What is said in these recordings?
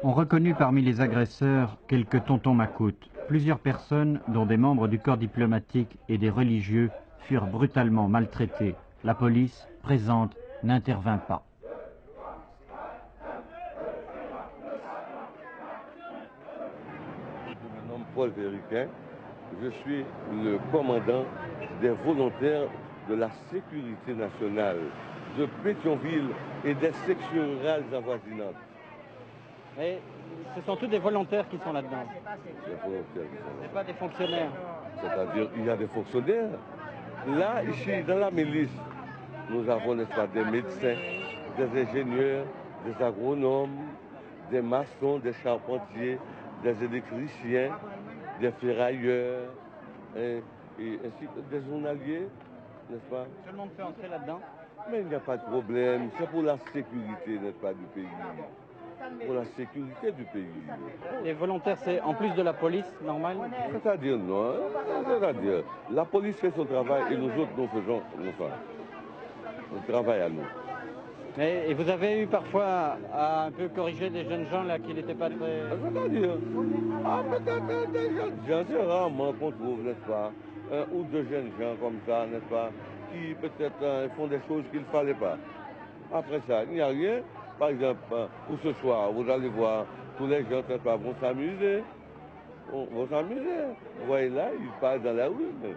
On reconnut parmi les agresseurs quelques tontons macoutes. Plusieurs personnes, dont des membres du corps diplomatique et des religieux, furent brutalement maltraités. La police, présente, n'intervint pas. Je me nomme Paul Véricain. Je suis le commandant des volontaires de la sécurité nationale de Pétionville et des sections rurales avoisinantes. Mais ce sont tous des volontaires qui sont là-dedans. Des volontaires qui sont là. Ce n'est pas des fonctionnaires. C'est-à-dire qu'il y a des fonctionnaires. Là, ici, dans la milice, nous avons, n'est-ce pas, des médecins, des ingénieurs, des agronomes, des maçons, des charpentiers, des électriciens, des ferrailleurs, et ainsi que des journaliers, n'est-ce pas? Tout le monde peut entrer là-dedans. Mais il n'y a pas de problème, c'est pour la sécurité, n'est-ce pas, du pays. Pour la sécurité du pays. Les volontaires, c'est en plus de la police normale? C'est-à-dire, non, c'est-à-dire, la police fait son travail et nous autres, nous faisons le travail à nous. Et vous avez eu parfois à un peu corriger des jeunes gens là qui n'étaient pas très... C'est-à-dire, peut-être des jeunes gens, c'est rarement qu'on trouve, n'est-ce pas, un ou deux jeunes gens comme ça, n'est-ce pas, qui peut-être font des choses qu'il ne fallait pas. Après ça, il n'y a rien. Par exemple, pour ce soir, vous allez voir, tous les gens, n'est-ce pas, vont s'amuser. Vont s'amuser. Vous voyez là, ils parlent dans la rue, mais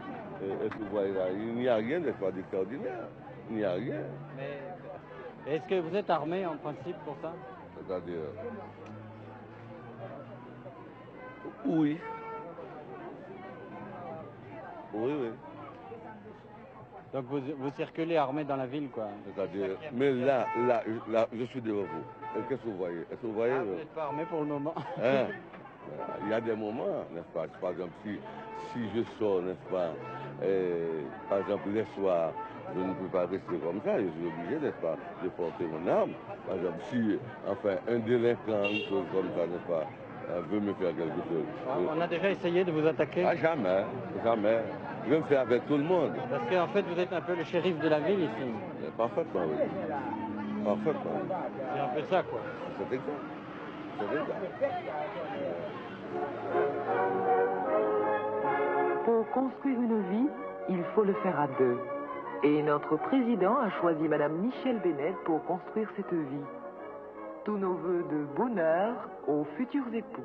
est-ce que vous voyez là, il n'y a rien, n'est-ce pas, d'extraordinaire. Il n'y a rien. Mais est-ce que vous êtes armé en principe pour ça? C'est-à-dire, oui. Oui, oui. Donc vous circulez armé dans la ville, quoi. C'est-à-dire, mais là, je suis devant vous. Et qu'est-ce que vous voyez? Est-ce que vous voyez? Vous n'êtes pas armé pour le moment. Hein? Il y a des moments, n'est-ce pas? Par exemple, si je sors, n'est-ce pas? Par exemple, les soirs, je ne peux pas rester comme ça. Je suis obligé, n'est-ce pas, de porter mon arme. Par exemple, si, enfin, un délinquant, une chose comme ça, n'est-ce pas, veut me faire quelque chose. On a déjà essayé de vous attaquer? Ah, jamais, jamais. Je vais me faire avec tout le monde. Parce qu'en fait, vous êtes un peu le shérif de la ville ici. Parfaitement, oui. Parfaitement. C'est un peu ça, quoi. C'est exact. C'est exact. Pour construire une vie, il faut le faire à deux. Et notre président a choisi Madame Michèle Bennett pour construire cette vie. Tous nos vœux de bonheur aux futurs époux.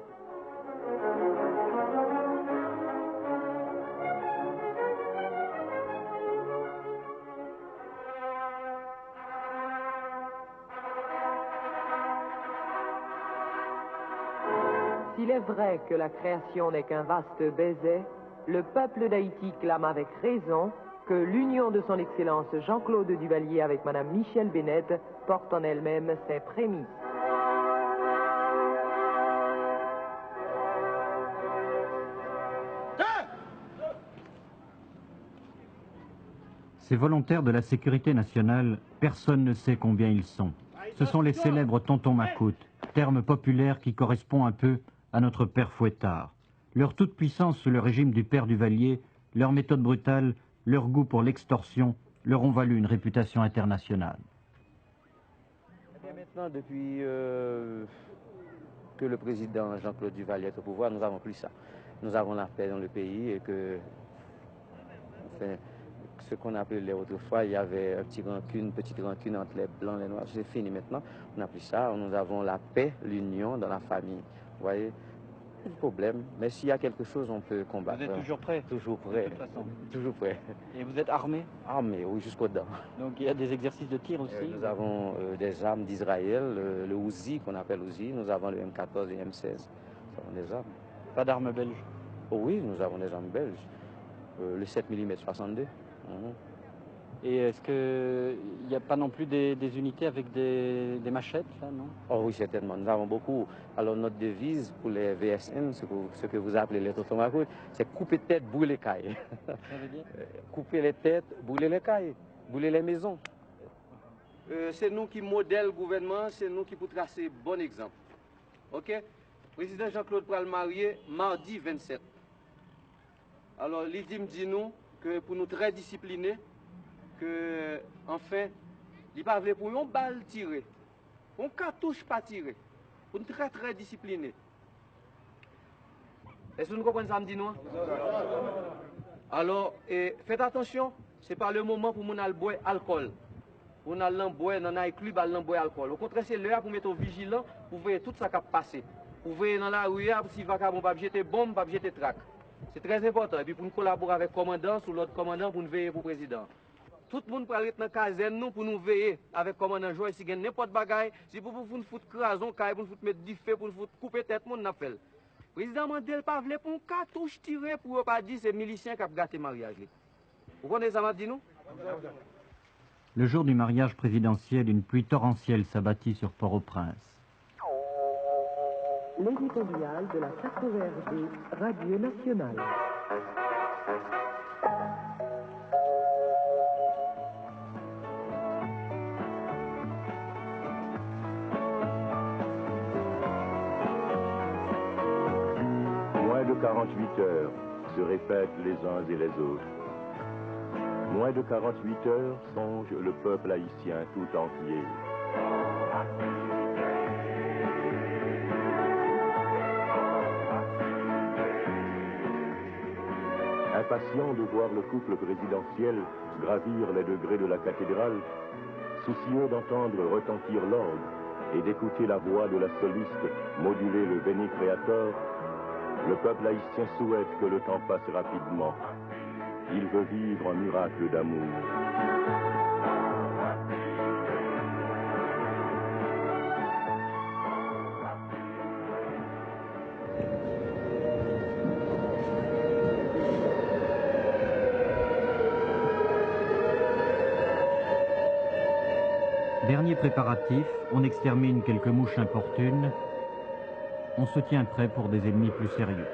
S'il est vrai que la création n'est qu'un vaste baiser, le peuple d'Haïti clame avec raison que l'union de son Excellence Jean-Claude Duvalier avec Madame Michèle Bennett porte en elle-même ses prémices. Ces volontaires de la sécurité nationale, personne ne sait combien ils sont. Ce sont les célèbres tontons macoutes, terme populaire qui correspond un peu à notre père Fouettard. Leur toute-puissance sous le régime du père Duvalier, leur méthode brutale, leur goût pour l'extorsion, leur ont valu une réputation internationale. Maintenant, depuis que le président Jean-Claude Duvalier est au pouvoir, nous n'avons plus ça. Nous avons la paix dans le pays et que, enfin, ce qu'on appelait autrefois, il y avait une petite rancune entre les blancs et les noirs. C'est fini maintenant. On n'a plus ça. Nous avons la paix, l'union dans la famille. Vous voyez, pas de problème. Mais s'il y a quelque chose, on peut combattre. Vous êtes toujours prêt? Toujours prêt. De toute façon. Toujours prêt. Et vous êtes armé? Armé, oui, jusqu'aux dents. Donc il y a des exercices de tir aussi? Nous avons des armes d'Israël, le Uzi qu'on appelle Uzi. Nous avons le M14 et M16. Nous avons des armes. Pas d'armes belges? Oh oui, nous avons des armes belges. Le 7 mm 62. Et est-ce qu'il n'y a pas non plus des unités avec des machettes, là, non? Oh oui, certainement. Nous avons beaucoup. Alors, notre devise pour les VSN, ce que vous appelez les tontons macoutes, c'est couper tête, brûler les cailles. Ça veut dire? Couper les têtes, brûler les cailles, brûler les maisons. C'est nous qui modèle le gouvernement, c'est nous qui pour tracer bon exemple. OK? Président Jean-Claude pral marié mardi 27. Alors, l'IDIM dit nous que pour nous très disciplinés, que, enfin, il ne pas pour une balle tirée. On cartouche pas tirer. On est très très discipliné. Est-ce que vous comprenez ça, me dit non? Alors, faites attention, ce n'est pas le moment pour mon boire alcool. On a l'emboire dans un club à l'emboire alcool. Au contraire, c'est l'heure pour mettre vigilant, pour voir tout ça qui a passé. Pour voir dans la rue, si vagabond pas jeter bombe, pas jeter trac. C'est très important. Et puis pour nous collaborer avec le commandant, sous l'autre commandant, pour nous veiller pour le président. Tout le monde peut aller dans la caserne nous pour nous veiller avec le commandant Joël. Si il y a n'importe quoi, si pour nous foutre crason, pour nous mettre du feu, pour nous couper tête, on a fait. Le président Mandel pas voulu pour un cartouche tiré pour ne pas dire c'est milicien qui a gâté le mariage. Vous connaissez ça, m'a dit nous? Le jour du mariage présidentiel, une pluie torrentielle s'abattit sur Port-au-Prince. L'éditorial de la 4VRD, Radio Nationale. Moins de 48 heures, se répètent les uns et les autres. Moins de 48 heures, songe le peuple haïtien tout entier. Impatient de voir le couple présidentiel gravir les degrés de la cathédrale, soucieux d'entendre retentir l'orgue et d'écouter la voix de la soliste moduler le Veni Creator, le peuple haïtien souhaite que le temps passe rapidement. Il veut vivre un miracle d'amour. Dernier préparatif, on extermine quelques mouches importunes. On se tient prêt pour des ennemis plus sérieux.